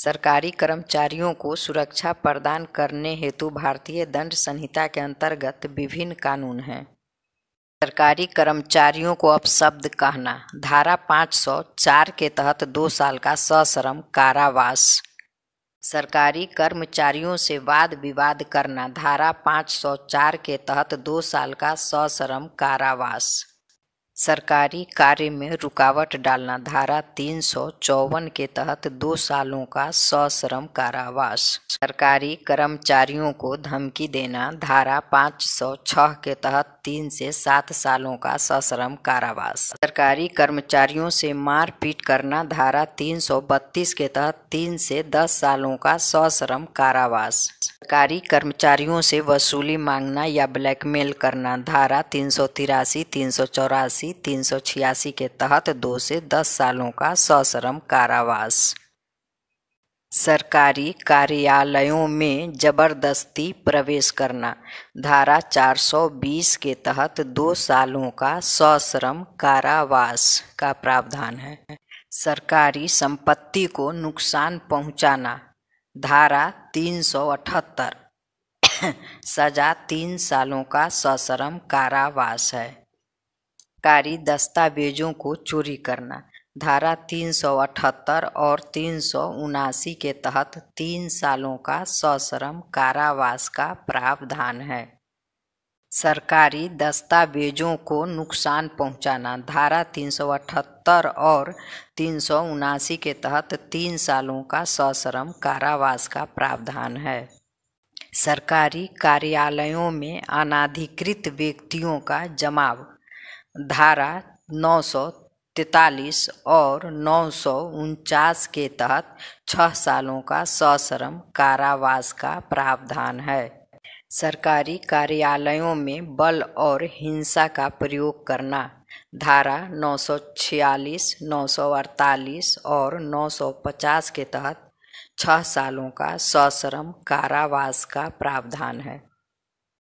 सरकारी कर्मचारियों को सुरक्षा प्रदान करने हेतु भारतीय दंड संहिता के अंतर्गत विभिन्न कानून हैं। सरकारी कर्मचारियों को अपशब्द कहना, धारा 504 के तहत 2 साल का सश्रम कारावास। सरकारी कर्मचारियों से वाद विवाद करना, धारा 504 के तहत 2 साल का सश्रम कारावास। सरकारी कार्य में रुकावट डालना, धारा 354 के तहत 2 सालों का सश्रम कारावास। सरकारी कर्मचारियों को धमकी देना, धारा 506 के तहत 3 से 7 सालों का सश्रम कारावास। सरकारी कर्मचारियों से मारपीट करना, धारा 332 के तहत 3 से 10 सालों का सश्रम कारावास। सरकारी कर्मचारियों से वसूली मांगना या ब्लैकमेल करना, धारा 383, 384, 386 के तहत 2 से 10 सालों का सश्रम कारावास। सरकारी कार्यालयों में जबरदस्ती प्रवेश करना, धारा 420 के तहत 2 सालों का सश्रम कारावास का प्रावधान है। सरकारी संपत्ति को नुकसान पहुंचाना, धारा 378, सजा 3 सालों का सश्रम कारावास है। सरकारी दस्तावेजों को चोरी करना, धारा 378 और 379 के तहत 3 सालों का सश्रम कारावास का प्रावधान है। सरकारी दस्तावेजों को नुकसान पहुंचाना, धारा 378 और 379 के तहत 3 सालों का सश्रम कारावास का प्रावधान है। सरकारी कार्यालयों में अनाधिकृत व्यक्तियों का जमाव, धारा 943 और 949 के तहत 6 सालों का सश्रम कारावास का प्रावधान है। सरकारी कार्यालयों में बल और हिंसा का प्रयोग करना, धारा 946, 948 और 950 के तहत 6 सालों का सश्रम कारावास का प्रावधान है।